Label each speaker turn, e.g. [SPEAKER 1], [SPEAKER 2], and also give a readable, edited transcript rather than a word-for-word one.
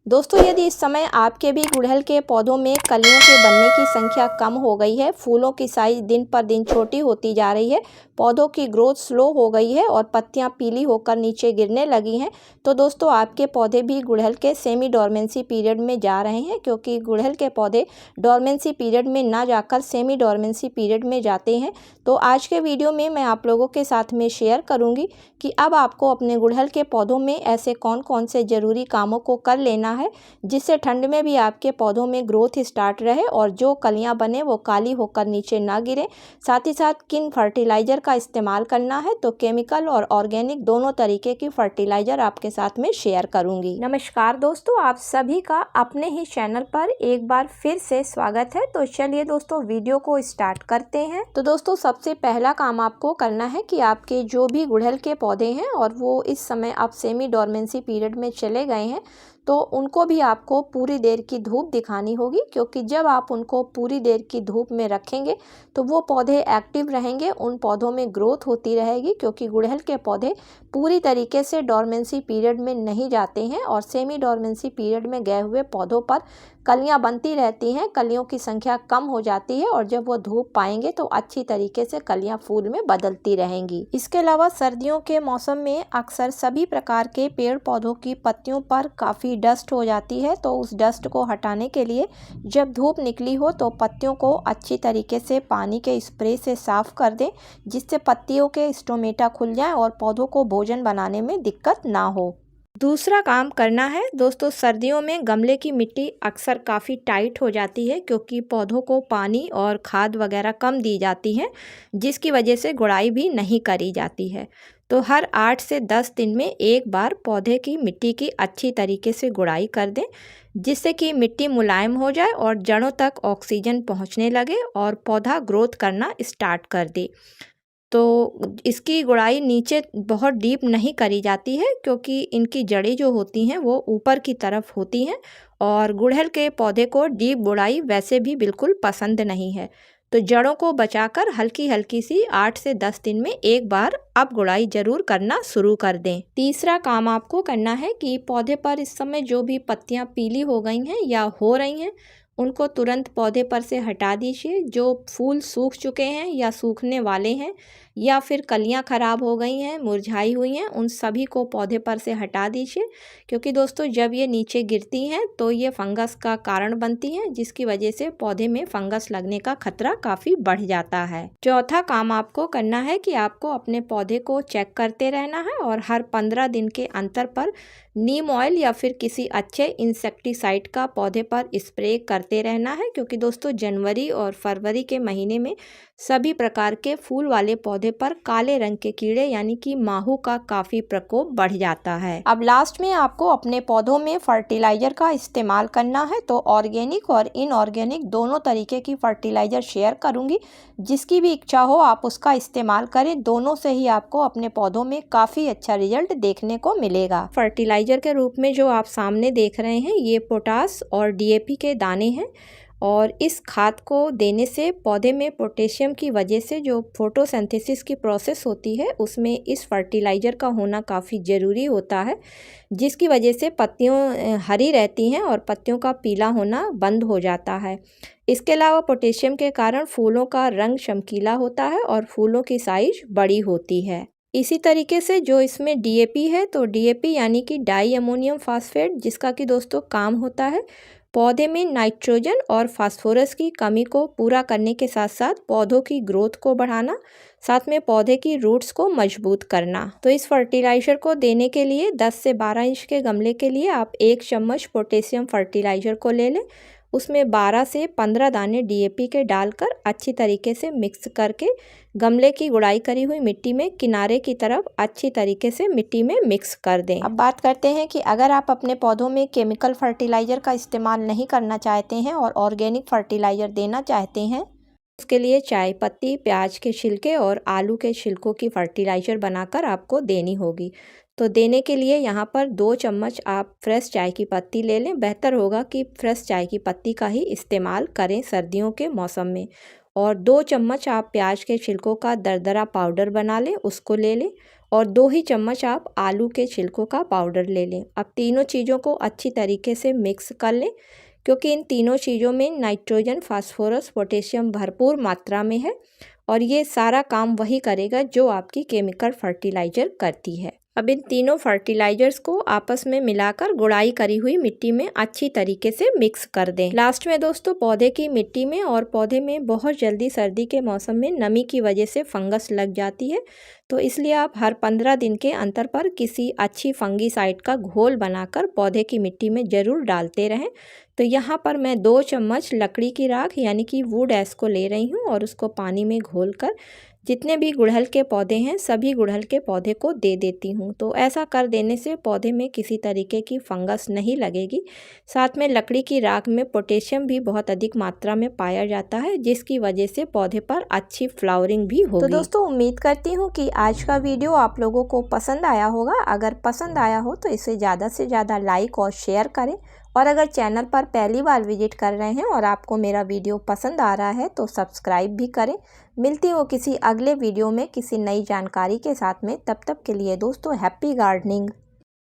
[SPEAKER 1] दोस्तों, यदि इस समय आपके भी गुड़हल के पौधों में कलियों के बनने की संख्या कम हो गई है, फूलों की साइज दिन पर दिन छोटी होती जा रही है, पौधों की ग्रोथ स्लो हो गई है और पत्तियां पीली होकर नीचे गिरने लगी हैं, तो दोस्तों आपके पौधे भी गुड़हल के सेमी डोरमेंसी पीरियड में जा रहे हैं। क्योंकि गुड़हल के पौधे डोरमेंसी पीरियड में ना जाकर सेमी डोरमेंसी पीरियड में जाते हैं। तो आज के वीडियो में मैं आप लोगों के साथ में शेयर करूँगी कि अब आपको अपने गुड़हल के पौधों में ऐसे कौन कौन से ज़रूरी कामों को कर लेना है जिससे ठंड में भी आपके पौधों में ग्रोथ स्टार्ट रहे और जो कलियां बने वो काली होकर नीचे ना गिरे। साथ ही साथ किन फर्टिलाइज़र का इस्तेमाल करना है, तो केमिकल और ऑर्गेनिक दोनों तरीके की फर्टिलाइज़र आपके साथ में शेयर करूंगी। नमस्कार दोस्तों, आप सभी का अपने ही चैनल पर एक बार फिर से स्वागत है। तो चलिए दोस्तों वीडियो को स्टार्ट करते हैं। तो दोस्तों सबसे पहला काम आपको करना है कि आपके जो भी गुड़हल के पौधे हैं और वो इस समय आप सेमी डोरमेंसी पीरियड में चले गए हैं, तो उनको भी आपको पूरी देर की धूप दिखानी होगी। क्योंकि जब आप उनको पूरी देर की धूप में रखेंगे तो वो पौधे एक्टिव रहेंगे, उन पौधों में ग्रोथ होती रहेगी। क्योंकि गुड़हल के पौधे पूरी तरीके से डोरमेंसी पीरियड में नहीं जाते हैं और सेमी डोरमेंसी पीरियड में गए हुए पौधों पर कलियां बनती रहती हैं, कलियों की संख्या कम हो जाती है और जब वो धूप पाएंगे तो अच्छी तरीके से कलियां फूल में बदलती रहेंगी। इसके अलावा सर्दियों के मौसम में अक्सर सभी प्रकार के पेड़ पौधों की पत्तियों पर काफ़ी डस्ट हो जाती है। तो उस डस्ट को हटाने के लिए जब धूप निकली हो तो पत्तियों को अच्छी तरीके से पानी के स्प्रे से साफ कर दें, जिससे पत्तियों के स्टोमेटा खुल जाएं और पौधों को भोजन बनाने में दिक्कत ना हो। दूसरा काम करना है दोस्तों, सर्दियों में गमले की मिट्टी अक्सर काफ़ी टाइट हो जाती है क्योंकि पौधों को पानी और खाद वगैरह कम दी जाती है, जिसकी वजह से गुड़ाई भी नहीं करी जाती है। तो हर 8 से 10 दिन में एक बार पौधे की मिट्टी की अच्छी तरीके से गुड़ाई कर दें, जिससे कि मिट्टी मुलायम हो जाए और जड़ों तक ऑक्सीजन पहुंचने लगे और पौधा ग्रोथ करना स्टार्ट कर दे। तो इसकी गुड़ाई नीचे बहुत डीप नहीं करी जाती है क्योंकि इनकी जड़ें जो होती हैं वो ऊपर की तरफ होती हैं और गुड़हल के पौधे को डीप गुड़ाई वैसे भी बिल्कुल पसंद नहीं है। तो जड़ों को बचाकर हल्की हल्की सी 8 से 10 दिन में एक बार अब गुड़ाई जरूर करना शुरू कर दें। तीसरा काम आपको करना है कि पौधे पर इस समय जो भी पत्तियां पीली हो गई हैं या हो रही हैं उनको तुरंत पौधे पर से हटा दीजिए। जो फूल सूख चुके हैं या सूखने वाले हैं या फिर कलियां खराब हो गई हैं, मुरझाई हुई हैं, उन सभी को पौधे पर से हटा दीजिए। क्योंकि दोस्तों जब ये नीचे गिरती हैं तो ये फंगस का कारण बनती हैं, जिसकी वजह से पौधे में फंगस लगने का खतरा काफ़ी बढ़ जाता है। चौथा काम आपको करना है कि आपको अपने पौधे को चेक करते रहना है और हर 15 दिन के अंतर पर नीम ऑयल या फिर किसी अच्छे इंसेक्टिसाइड का पौधे पर स्प्रे करते रहना है। क्योंकि दोस्तों जनवरी और फरवरी के महीने में सभी प्रकार के फूल वाले पौधे पर काले रंग के कीड़े यानी कि माहू का काफ़ी प्रकोप बढ़ जाता है। अब लास्ट में आपको अपने पौधों में फर्टिलाइज़र का इस्तेमाल करना है। तो ऑर्गेनिक और इनऑर्गेनिक दोनों तरीके की फर्टिलाइज़र शेयर करूंगी, जिसकी भी इच्छा हो आप उसका इस्तेमाल करें। दोनों से ही आपको अपने पौधों में काफ़ी अच्छा रिजल्ट देखने को मिलेगा। फर्टिलाइज़र के रूप में जो आप सामने देख रहे हैं ये पोटास और डीएपी के दाने हैं और इस खाद को देने से पौधे में पोटेशियम की वजह से जो फोटोसिंथेसिस की प्रोसेस होती है उसमें इस फर्टिलाइज़र का होना काफ़ी ज़रूरी होता है, जिसकी वजह से पत्तियों हरी रहती हैं और पत्तियों का पीला होना बंद हो जाता है। इसके अलावा पोटेशियम के कारण फूलों का रंग चमकीला होता है और फूलों की साइज बड़ी होती है। इसी तरीके से जो इसमें डीएपी है, तो डीएपी यानी कि डाई अमोनियम फास्फेट, जिसका कि दोस्तों काम होता है पौधे में नाइट्रोजन और फास्फोरस की कमी को पूरा करने के साथ साथ पौधों की ग्रोथ को बढ़ाना, साथ में पौधे की रूट्स को मजबूत करना। तो इस फर्टिलाइज़र को देने के लिए 10 से 12 इंच के गमले के लिए आप 1 चम्मच पोटेशियम फर्टिलाइज़र को ले लें। उसमें 12 से 15 दाने डीएपी के डालकर अच्छी तरीके से मिक्स करके गमले की गुड़ाई करी हुई मिट्टी में किनारे की तरफ अच्छी तरीके से मिट्टी में मिक्स कर दें। अब बात करते हैं कि अगर आप अपने पौधों में केमिकल फर्टिलाइज़र का इस्तेमाल नहीं करना चाहते हैं और ऑर्गेनिक फर्टिलाइज़र देना चाहते हैं, उसके लिए चाय पत्ती, प्याज के छिलके और आलू के छिलकों की फर्टिलाइज़र बनाकर आपको देनी होगी। तो देने के लिए यहाँ पर 2 चम्मच आप फ्रेश चाय की पत्ती ले लें। बेहतर होगा कि फ्रेश चाय की पत्ती का ही इस्तेमाल करें सर्दियों के मौसम में। और 2 चम्मच आप प्याज के छिलकों का दरदरा पाउडर बना लें, उसको ले लें और 2 ही चम्मच आप आलू के छिलकों का पाउडर ले लें। अब तीनों चीज़ों को अच्छी तरीके से मिक्स कर लें, क्योंकि इन तीनों चीज़ों में नाइट्रोजन, फास्फोरस, पोटेशियम भरपूर मात्रा में है और ये सारा काम वही करेगा जो आपकी केमिकल फर्टिलाइज़र करती है। अब इन तीनों फर्टिलाइजर्स को आपस में मिलाकर गुड़ाई करी हुई मिट्टी में अच्छी तरीके से मिक्स कर दें। लास्ट में दोस्तों पौधे की मिट्टी में और पौधे में बहुत जल्दी सर्दी के मौसम में नमी की वजह से फंगस लग जाती है, तो इसलिए आप हर 15 दिन के अंतर पर किसी अच्छी फंगीसाइड का घोल बनाकर पौधे की मिट्टी में ज़रूर डालते रहें। तो यहाँ पर मैं 2 चम्मच लकड़ी की राख यानी कि वुड ऐश को ले रही हूँ और उसको पानी में घोलकर जितने भी गुड़हल के पौधे हैं सभी गुड़हल के पौधे को दे देती हूँ। तो ऐसा कर देने से पौधे में किसी तरीके की फंगस नहीं लगेगी। साथ में लकड़ी की राख में पोटेशियम भी बहुत अधिक मात्रा में पाया जाता है, जिसकी वजह से पौधे पर अच्छी फ्लावरिंग भी होगी। तो दोस्तों उम्मीद करती हूँ कि आज का वीडियो आप लोगों को पसंद आया होगा। अगर पसंद आया हो तो इसे ज़्यादा से ज़्यादा लाइक और शेयर करें, और अगर चैनल पर पहली बार विजिट कर रहे हैं और आपको मेरा वीडियो पसंद आ रहा है तो सब्सक्राइब भी करें। मिलती हूँ किसी अगले वीडियो में किसी नई जानकारी के साथ में। तब तक के लिए दोस्तों हैप्पी गार्डनिंग।